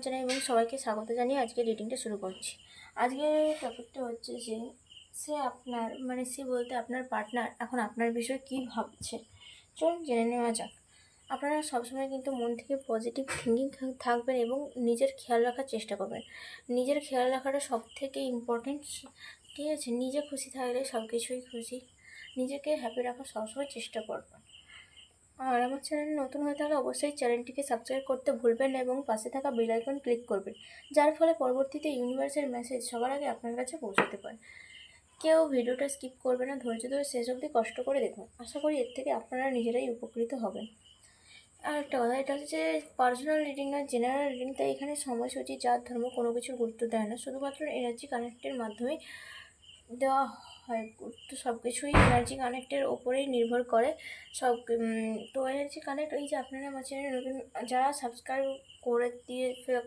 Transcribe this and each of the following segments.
জানাই এবং সবাইকে স্বাগত জানিয়ে আজকে রিডিংটা শুরু করছি। আজকের টপিকটা হচ্ছে যে সে বলতে আপনার পার্টনার এখন আপনার বিষয়ে কী ভাবছে। চলুন জেনে নেওয়া যাক। আপনারা সবসময় কিন্তু মন থেকে পজিটিভ থিঙ্কিং থাকবেন এবং নিজের খেয়াল রাখার চেষ্টা করবেন। নিজের খেয়াল রাখাটা সব থেকে ইম্পর্টেন্ট, ঠিক আছে? নিজে খুশি থাকলে সব কিছুই খুশি। নিজেকে হ্যাপি রাখার সবসময় চেষ্টা করবেন। আর আমার চ্যানেল নতুন হয়ে থাকলে অবশ্যই চ্যানেলটিকে সাবস্ক্রাইব করতে ভুলবেন না এবং পাশে থাকা বেল আইকন ক্লিক করবেন, যার ফলে পরবর্তীতে ইউনিভার্সের মেসেজ সবার আগে আপনার কাছে পৌঁছাতে পারে। কেউ ভিডিওটা স্কিপ করবে না, ধৈর্য ধরে শেষ অবধি কষ্ট করে দেখুন। আশা করি এর থেকে আপনারা নিজেরাই উপকৃত হবেন। আর একটা কথা, এটা হচ্ছে যে পার্সোনাল রিডিং না, জেনারেল রিডিং। তাই এখানে সময়সূচি, জাত, ধর্ম কোনো কিছুর গুরুত্ব দেয় না, শুধুমাত্র এনার্জি কানেক্টের মাধ্যমেই দেওয়া হয়। তো সব কিছুই এনার্জি কানেক্টের ওপরেই নির্ভর করে সব। তো এনার্জি কানেক্ট, এই যে আপনারা আমার চ্যানেলে নতুন যারা সাবস্ক্রাইব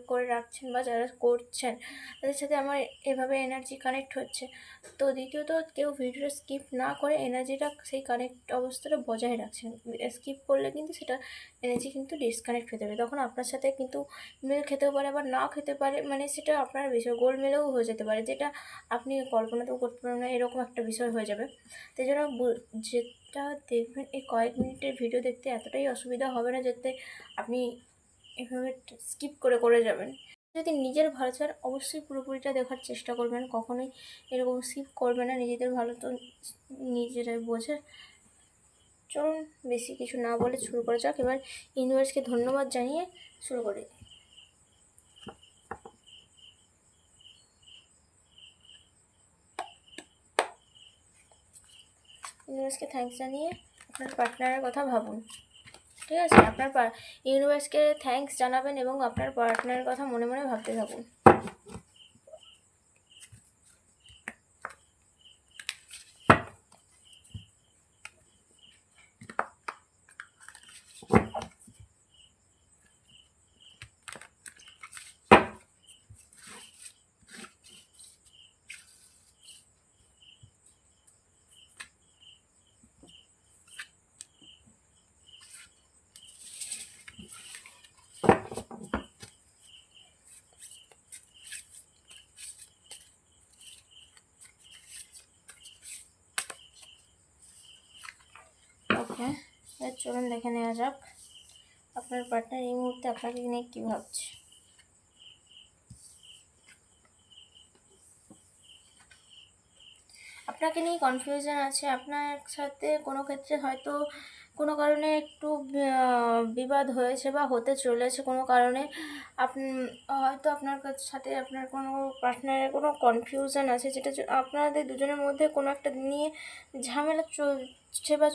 করে রাখছেন বা যারা করছেন, তাদের সাথে আমার এভাবে এনার্জি কানেক্ট হচ্ছে। তো দ্বিতীয়ত, কেউ ভিডিও স্কিপ না করে এনার্জিটা, সেই কানেক্ট অবস্থাটা বজায় রাখছেন। স্কিপ করলে কিন্তু সেটা এনার্জি কিন্তু ডিসকানেক্ট হয়ে যাবে, তখন আপনার সাথে কিন্তু মেল খেতেও পারে আবার নাও খেতে পারে, মানে সেটা আপনার বিষয় গোলমেলেও হয়ে যেতে পারে, যেটা আপনি কল্পনাতেও করতে পারবেন না, এরকম একটা বিষয় হয়ে যাবে। তাই জন্য যেটা দেখবেন, এই কয়েক মিনিটের ভিডিও দেখতে এতটাই অসুবিধা হবে না যাতে আপনি এভাবে স্কিপ করে যাবেন। যদি নিজের ভালো চান অবশ্যই পুরোপুরিটা দেখার চেষ্টা করবেন, কখনোই এরকম স্কিপ করবে না। নিজেদের ভালো তো নিজেরাই বোঝে। চলুন বেশি কিছু না বলে শুরু করা যাক। এবার ইউনিভার্সকে ধন্যবাদ জানিয়ে শুরু করি। ইউনিভার্সকে থ্যাঙ্কস জানিয়ে আপনার পার্টনারের কথা ভাবুন, ঠিক আছে? আপনার ইউনিভার্সকে থ্যাঙ্কস জানাবেন এবং আপনার পার্টনারের কথা মনে মনে ভাবতে থাকুন। ওকে, চলুন দেখে নেওয়া যাক আপনার পার্টনার এই মুহূর্তে আপনাকে নিয়ে কী ভাবছে। আপনাকে নিয়ে কনফিউশন আছে। আপনার সাথে কোনো ক্ষেত্রে হয়তো কোনো কারণে একটু বিবাদ হয়েছে বা হতে চলেছে কোনো কারণে। হয়তো আপনার সাথে আপনার কোনো পার্টনারের কোনো কনফিউশন আছে, যেটা আপনাদের দুজনের মধ্যে কোনো একটা নিয়ে ঝামেলা চলছে বা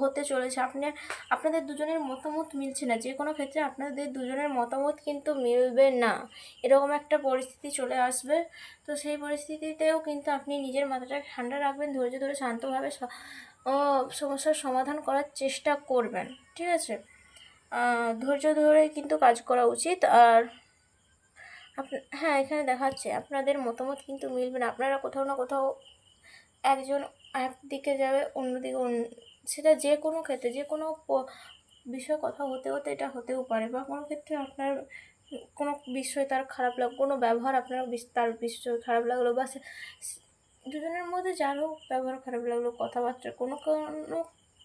হতে চলেছে। আপনাদের দুজনের মতামত মিলছে না, যে কোনো ক্ষেত্রে আপনাদের দুজনের মতামত কিন্তু মিলবে না, এরকম একটা পরিস্থিতি চলে আসবে। তো সেই পরিস্থিতিতেও কিন্তু আপনি নিজের মাথাটা ঠান্ডা রাখবেন, ধৈর্য ধরে শান্তভাবে সমস্যার সমাধান করার চেষ্টা করবেন, ঠিক আছে? ধৈর্য ধরে কিন্তু কাজ করা উচিত। আর হ্যাঁ, এখানে দেখাচ্ছে আপনাদের মতামত কিন্তু মিলবে না। আপনারা কোথাও না কোথাও একজন একদিকে যাবে, অন্যদিকে সেটা যে কোনো ক্ষেত্রে, যে কোনো বিষয় কথা হতে হতে এটা হতেও পারে, বা কোনো ক্ষেত্রে আপনার কোনো বিষয় তার খারাপ লাগলো, কোনো ব্যবহার আপনার তার বিষয় খারাপ লাগলো, বা দুজনের মধ্যে যার হোক ব্যবহার খারাপ লাগলো, কথাবার্তা কোনো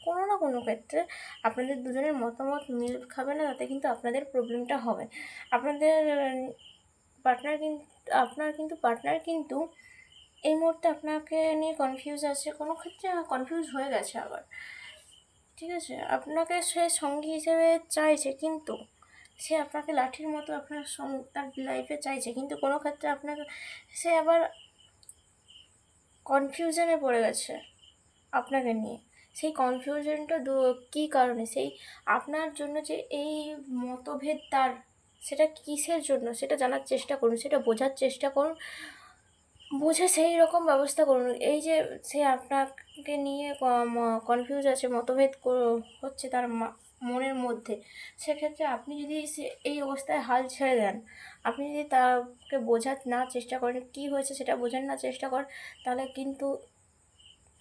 কোনো না কোনো ক্ষেত্রে আপনাদের দুজনের মতামত মিল খাবে না, তাতে কিন্তু আপনাদের প্রবলেমটা হবে। আপনাদের পার্টনার কিন্তু এই মুহূর্তে আপনাকে নিয়ে কনফিউজ আছে, কোনো ক্ষেত্রে কনফিউজ হয়ে গেছে আবার, ঠিক আছে? আপনাকে সে সঙ্গী হিসেবে চাইছে, কিন্তু সে আপনাকে লাঠির মতো আপনার তার লাইফে চাইছে, কিন্তু কোনো ক্ষেত্রে সে আবার কনফিউশনে পড়ে গেছে আপনাকে নিয়ে। সেই কনফিউশনটা কী কারণে, সেই আপনার জন্য যে এই মতভেদ তার, সেটা কিসের জন্য সেটা জানার চেষ্টা করুন, সেটা বোঝার চেষ্টা করুন, বুঝে সেই রকম ব্যবস্থা করুন। এই যে সে আপনাকে নিয়ে কনফিউজ আছে, মতভেদ হচ্ছে তার মনের মধ্যে, সেক্ষেত্রে আপনি যদি এই অবস্থায় হাল ছেড়ে দেন, আপনি যদি তাকে বোঝার না চেষ্টা করেন, কী হয়েছে সেটা বোঝার না চেষ্টা করেন, তাহলে কিন্তু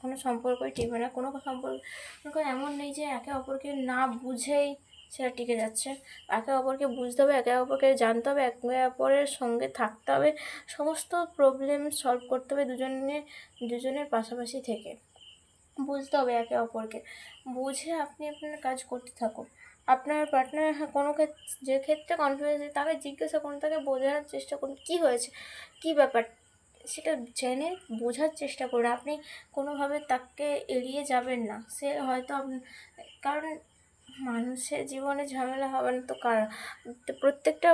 কোনো সম্পর্কই টিকবে না। কোনো সম্পর্ক এমন নেই যে একে অপরকে না বুঝেই সেটা টিকে যাচ্ছে। একে অপরকে বুঝতে হবে, একে অপরকে জানতে হবে, একে অপরের সঙ্গে থাকতে হবে, সমস্ত প্রবলেম সলভ করতে হবে দুজনের পাশাপাশি থেকে। বুঝতে হবে একে অপরকে, বুঝে আপনি আপনার কাজ করতে থাকুন। আপনার পার্টনার কোনো যে ক্ষেত্রে কনফিউজ আছে তাকে জিজ্ঞাসা করুন, তাকে বোঝানোর চেষ্টা করুন কী হয়েছে, কী ব্যাপার, সেটা জেনে বোঝার চেষ্টা করুন। আপনি কোনোভাবে তাকে এড়িয়ে যাবেন না। সে হয়তো কারণ মানুষের জীবনে ঝামেলা হবে না তো কার, তো প্রত্যেকটা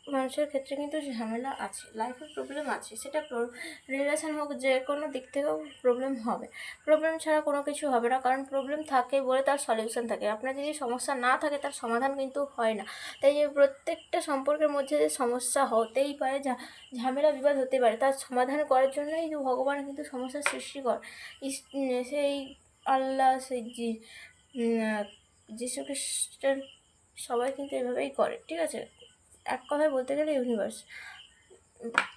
মানুষের ক্ষেত্রে কিন্তু ঝামেলা আছে, লাইফে প্রবলেম আছে, সেটা রিলেশন হোক, যে কোনো দিক থেকেও প্রবলেম হবে। প্রবলেম ছাড়া কোনো কিছু হবে না, কারণ প্রবলেম থাকে বলে তার সলিউশন থাকে। আপনার যদি সমস্যা না থাকে তার সমাধান কিন্তু হয় না। তাই যে প্রত্যেকটা সম্পর্কের মধ্যে যে সমস্যা হতেই পারে, ঝামেলা বিবাদ হতে পারে, তার সমাধান করার জন্যই ভগবান কিন্তু সমস্যার সৃষ্টি করে। সেই আল্লাহ, সেই যীশু খ্রিস্টান, সবাই কিন্তু এভাবেই করে, ঠিক আছে। এক কথায় বলতে গেলে ইউনিভার্স।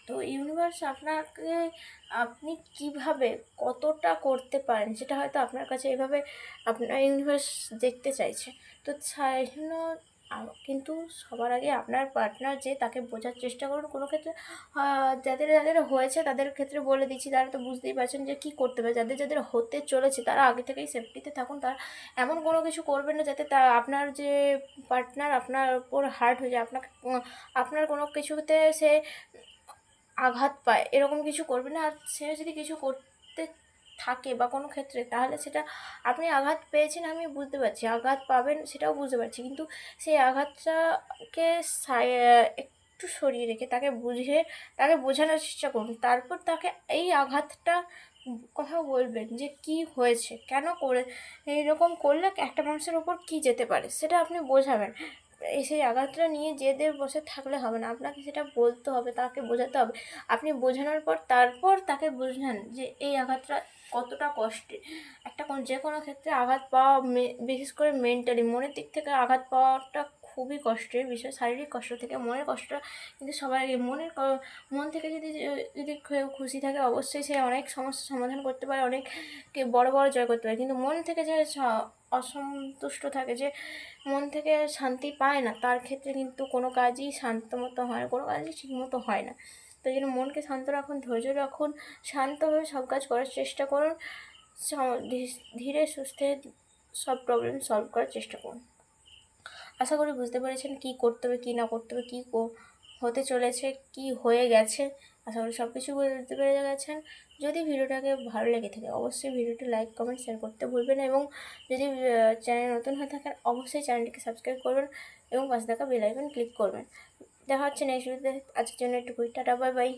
তো ইউনিভার্স আপনাকে, আপনি কিভাবে কতটা করতে পারেন সেটা হয়তো আপনার কাছে এভাবে আপনার ইউনিভার্স দেখতে চাইছে। তো সেই জন্য কিন্তু সবার আগে আপনার পার্টনার যে, তাকে বোঝার চেষ্টা করুন। কোনো ক্ষেত্রে যাদের যাদের হয়েছে তাদের ক্ষেত্রে বলে দিচ্ছি, তারা তো বুঝতেই পারছেন যে কী করতে হবে। যাদের যাদের হতে চলেছে তারা আগে থেকেই সেফটিতে থাকুন। তারা এমন কোনো কিছু করবেন না যাতে আপনার যে পার্টনার আপনার উপর হার্ট হয়ে যায়, আপনার কোনো কিছুতে সে আঘাত পায়, এরকম কিছু করবে না। আর সে যদি কিছু করতে থাকে বা কোনো ক্ষেত্রে, তাহলে সেটা আপনি আঘাত পেয়েছেন আমি বুঝতে পারছি, আঘাত পাবেন সেটাও বুঝতে পারছি, কিন্তু সেই আঘাতটাকে একটু সরিয়ে রেখে তাকে বোঝানোর চেষ্টা করুন। তারপর তাকে এই আঘাতটা কথা বলবেন যে কি হয়েছে, কেন করে এইরকম করলে একটা মানুষের ওপর কি যেতে পারে, সেটা আপনি বোঝাবেন। সেই আঘাতটা নিয়ে জেদে বসে থাকলে হবে না, আপনাকে সেটা বলতে হবে, তাকে বোঝাতে হবে। আপনি বোঝানোর পর তারপর তাকে বোঝান যে এই আঘাতটা কতটা কষ্টের। যে কোনো ক্ষেত্রে আঘাত পাওয়া, বিশেষ করে মেন্টালি, মনের দিক থেকে আঘাত পাওয়াটা খুবই কষ্টের বিষয়। শারীরিক কষ্ট থেকে মনের কষ্টটা কিন্তু সবার আগে। মন থেকে যদি কেউ খুশি থাকে, অবশ্যই সে অনেক সমস্যার সমাধান করতে পারে, অনেককে বড় বড় জয় করতে পারে। কিন্তু মন থেকে যে অসন্তুষ্ট থাকে, যে মন থেকে শান্তি পায় না, তার ক্ষেত্রে কিন্তু কোনো কাজই শান্ত মতো হয় না, কোনো কাজই ঠিক মতো হয় না। তাই জন্য মনকে শান্ত রাখুন, ধৈর্য রাখুন, শান্তভাবে সব কাজ করার চেষ্টা করুন, ধীরে সুস্থে সব প্রবলেম সলভ করার চেষ্টা করুন। আশা করি বুঝতে পেরেছেন কী করতে হবে, কী না করতে হবে, কী হতে চলেছে, কী হয়ে গেছে। আশা করি সব কিছু বুঝতে পেরে গেছেন। যদি ভিডিওটাকে ভালো লেগে থাকে অবশ্যই ভিডিওটি লাইক, কমেন্ট, শেয়ার করতে ভুলবেন না, এবং যদি চ্যানেল নতুন হয়ে থাকেন অবশ্যই চ্যানেলটিকে সাবস্ক্রাইব করবেন এবং পাশে থাকা বেল আইকন ক্লিক করবেন। দেখা হচ্ছে নেক্সট ভিডিওতে। আজকের জন্য একটুকুই, টাটা, বাই বাই।